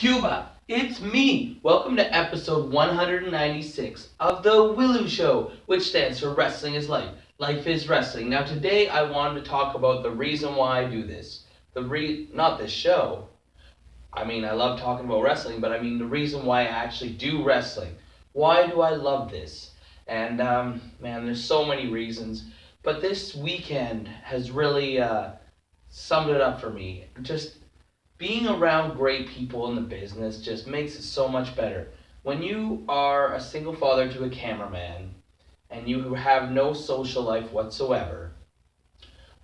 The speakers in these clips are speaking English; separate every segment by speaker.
Speaker 1: Cuba, it's me. Welcome to episode 196 of the W.I.L.L.I.W show, which stands for Wrestling is Life. Life is Wrestling. Now today I wanted to talk about the reason why I do this. Not this show. I mean, I love talking about wrestling, but I mean the reason why I actually do wrestling. Why do I love this? And man, there's so many reasons. But this weekend has really summed it up for me. Just being around great people in the business just makes it so much better. When you are a single father to a cameraman and you have no social life whatsoever,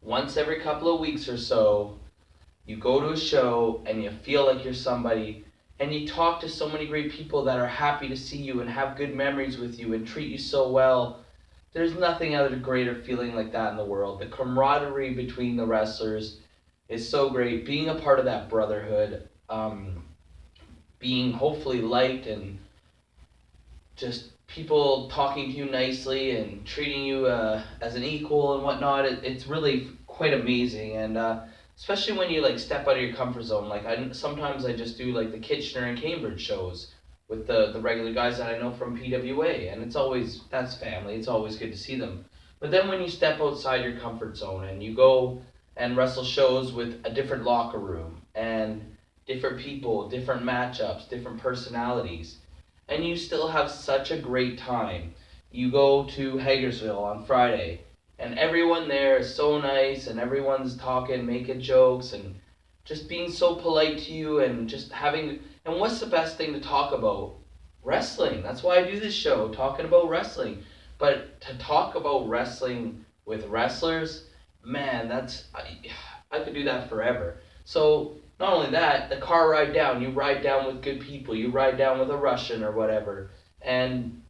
Speaker 1: once every couple of weeks or so, you go to a show and you feel like you're somebody and you talk to so many great people that are happy to see you and have good memories with you and treat you so well. There's nothing other greater feeling like that in the world. The camaraderie between the wrestlers is so great. Being a part of that brotherhood, being hopefully liked and just people talking to you nicely and treating you as an equal and whatnot, it's really quite amazing. And especially when you like step out of your comfort zone. Like sometimes I just do like the Kitchener and Cambridge shows with the regular guys that I know from PWA, and that's family. It's always good to see them. But then when you step outside your comfort zone and you go and wrestle shows with a different locker room and different people, different matchups, different personalities, and you still have such a great time. You go to Hagersville on Friday, and everyone there is so nice, and everyone's talking, making jokes, and just being so polite to you, and just having. And what's the best thing to talk about? Wrestling. That's why I do this show, talking about wrestling. But to talk about wrestling with wrestlers, man, I could do that forever. So not only that, the car ride down, you ride down with good people, you ride down with a Russian or whatever, and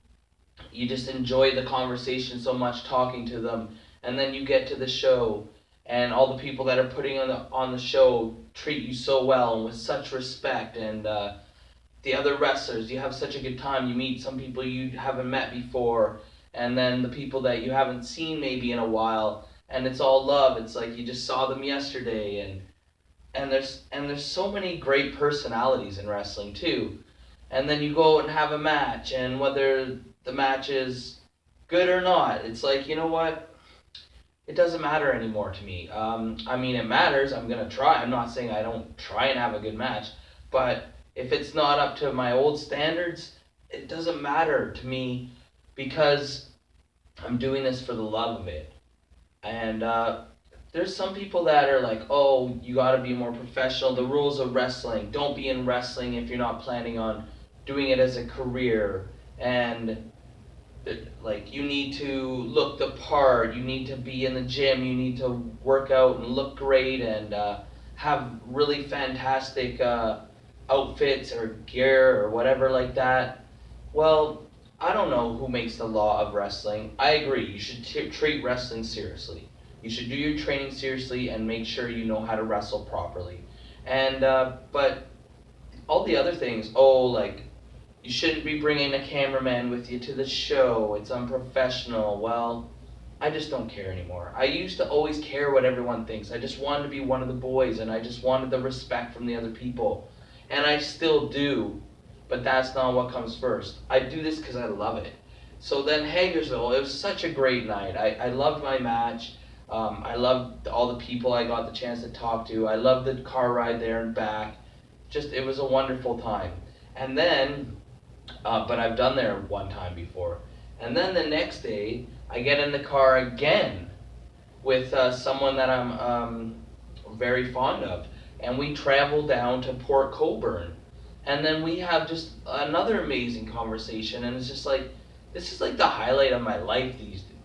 Speaker 1: you just enjoy the conversation so much talking to them, and then you get to the show, and all the people that are putting on the show treat you so well and with such respect, and the other wrestlers, you have such a good time. You meet some people you haven't met before, and then the people that you haven't seen maybe in a while, and it's all love. It's like you just saw them yesterday, and there's so many great personalities in wrestling too. And then you go out and have a match, and whether the match is good or not, it's like, you know what? It doesn't matter anymore to me. I mean, it matters. I'm gonna try. I'm not saying I don't try and have a good match, but if it's not up to my old standards, it doesn't matter to me because I'm doing this for the love of it. And there's some people that are like, oh, you got to be more professional. The rules of wrestling. Don't be in wrestling if you're not planning on doing it as a career. And like you need to look the part. You need to be in the gym. You need to work out and look great and have really fantastic outfits or gear or whatever like that. Well, I don't know who makes the law of wrestling. I agree. You should treat wrestling seriously. You should do your training seriously and make sure you know how to wrestle properly. And but all the other things, oh, like you shouldn't be bringing a cameraman with you to the show. It's unprofessional. Well, I just don't care anymore. I used to always care what everyone thinks. I just wanted to be one of the boys, and I just wanted the respect from the other people. And I still do, but that's not what comes first. I do this because I love it. So then Hagersville, it was such a great night. I loved my match. I loved all the people I got the chance to talk to. I loved the car ride there and back. Just, it was a wonderful time. And then, but I've done there one time before. And then the next day, I get in the car again with someone that I'm very fond of. And we travel down to Port Colborne. And then we have just another amazing conversation. And it's just like, this is like the highlight of my life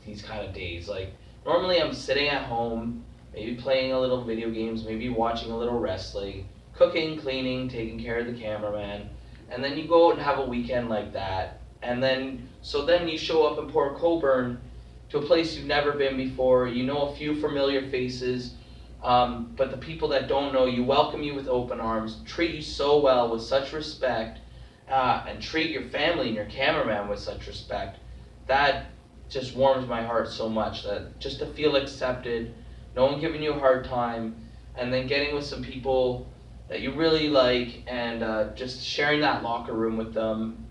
Speaker 1: these kind of days. Like, normally I'm sitting at home, maybe playing a little video games, maybe watching a little wrestling, cooking, cleaning, taking care of the cameraman. And then you go out and have a weekend like that. And then, so then you show up in Port Colborne to a place you've never been before. You know a few familiar faces, but the people that don't know you welcome you with open arms, treat you so well with such respect, and treat your family and your cameraman with such respect. That just warms my heart so much. That just to feel accepted, no one giving you a hard time, and then getting with some people that you really like, and just sharing that locker room with them,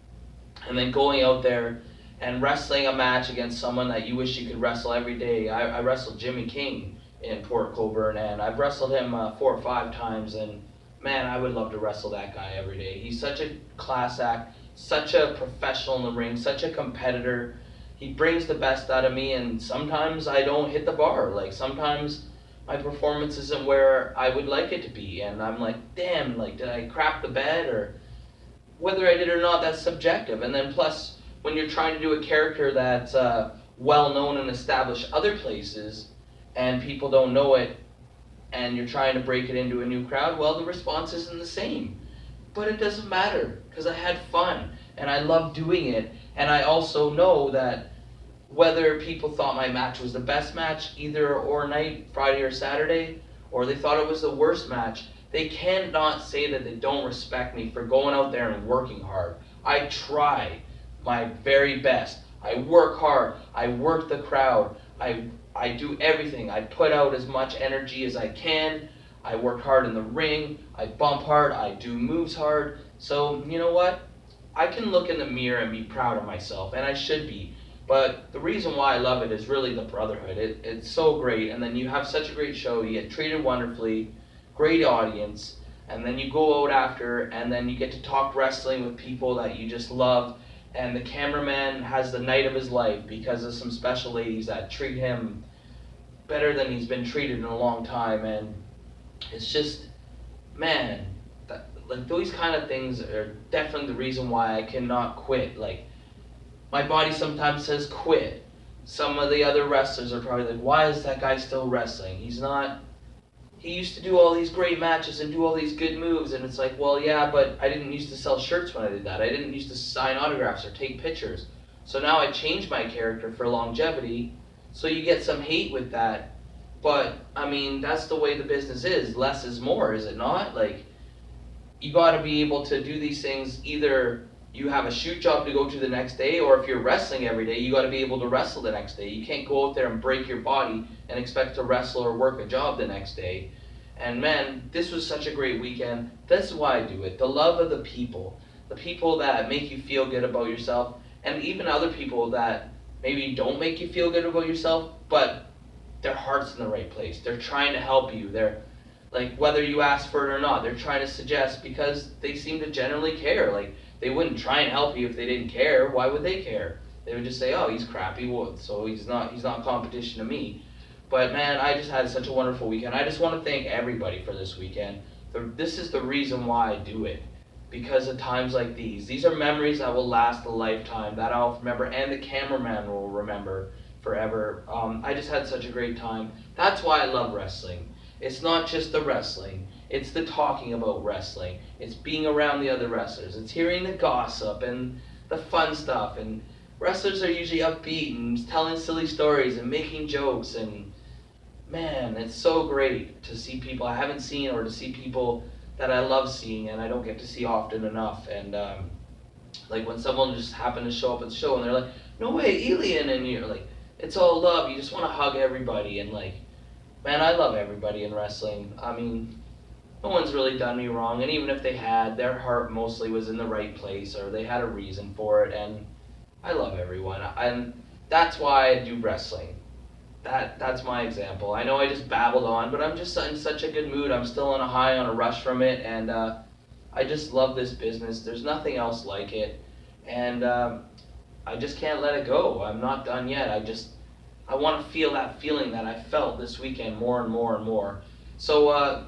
Speaker 1: and then going out there and wrestling a match against someone that you wish you could wrestle every day. I wrestled Jimmy King in Port Colborne, and I've wrestled him 4 or 5 times, and man, I would love to wrestle that guy every day. He's such a class act, such a professional in the ring, such a competitor. He brings the best out of me, and sometimes I don't hit the bar. Like, sometimes my performance isn't where I would like it to be, and I'm like, damn, like, did I crap the bed? Or whether I did or not, that's subjective. And then plus, when you're trying to do a character that's well known and established other places, and people don't know it, and you're trying to break it into a new crowd, well, the response isn't the same. But it doesn't matter, because I had fun, and I love doing it, and I also know that whether people thought my match was the best match either or night, Friday or Saturday, or they thought it was the worst match, they cannot say that they don't respect me for going out there and working hard. I try my very best. I work hard. I work the crowd. I do everything. I put out as much energy as I can. I work hard in the ring. I bump hard. I do moves hard. So, you know what? I can look in the mirror and be proud of myself, and I should be. But the reason why I love it is really the Brotherhood. It's so great, and then you have such a great show. You get treated wonderfully, great audience, and then you go out after, and then you get to talk wrestling with people that you just love, and the cameraman has the night of his life because of some special ladies that treat him better than he's been treated in a long time, and it's just, man, like those kind of things are definitely the reason why I cannot quit. Like, my body sometimes says quit. Some of the other wrestlers are probably like, why is that guy still wrestling? He used to do all these great matches and do all these good moves, and it's like, well, yeah, but I didn't used to sell shirts when I did that. I didn't used to sign autographs or take pictures. So now I changed my character for longevity, so you get some hate with that. But, I mean, that's the way the business is. Less is more, is it not? Like, you got to be able to do these things. Either you have a shoot job to go to the next day, or if you're wrestling every day, you got to be able to wrestle the next day. You can't go out there and break your body and expect to wrestle or work a job the next day. And man, this was such a great weekend. That's why I do it. The love of the people that make you feel good about yourself, and even other people that maybe don't make you feel good about yourself, but their heart's in the right place. They're trying to help you. They're like, whether you ask for it or not, they're trying to suggest, because they seem to generally care. Like, they wouldn't try and help you if they didn't care. Why would they care? They would just say, oh, he's crappy, well, so he's not competition to me. But man, I just had such a wonderful weekend. I just want to thank everybody for this weekend. This is the reason why I do it, because of times like these. These are memories that will last a lifetime, that I'll remember, and the cameraman will remember forever. I just had such a great time. That's why I love wrestling. It's not just the wrestling. It's the talking about wrestling. It's being around the other wrestlers. It's hearing the gossip and the fun stuff. And wrestlers are usually upbeat and telling silly stories and making jokes. And man, it's so great to see people I haven't seen, or to see people that I love seeing and I don't get to see often enough. And like when someone just happened to show up at the show and they're like, no way, Elian, and you're like, it's all love. You just want to hug everybody. And like, man, I love everybody in wrestling. I mean, no one's really done me wrong, and even if they had, their heart mostly was in the right place, or they had a reason for it, and I love everyone. And that's why I do wrestling. That's my example. I know I just babbled on, but I'm just in such a good mood. I'm still on a high, on a rush from it, and I just love this business. There's nothing else like it, and I just can't let it go. I'm not done yet. I want to feel that feeling that I felt this weekend more and more and more. So,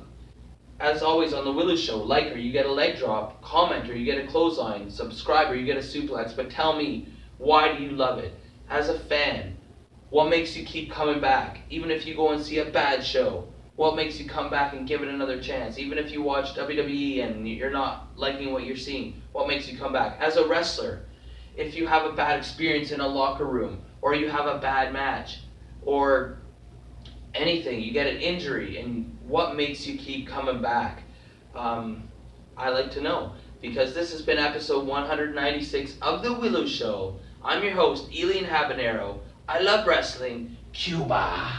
Speaker 1: as always on the W.I.L.L.I.W show, like or you get a leg drop, comment or you get a clothesline, subscribe or you get a suplex, but tell me, why do you love it? As a fan, what makes you keep coming back? Even if you go and see a bad show, what makes you come back and give it another chance? Even if you watch WWE and you're not liking what you're seeing, what makes you come back? As a wrestler, if you have a bad experience in a locker room, or you have a bad match, or anything, you get an injury, and what makes you keep coming back? I like to know, because this has been episode 196 of the W.I.L.L.I.W show. I'm your host, Elian Habanero. I love wrestling. Cuba.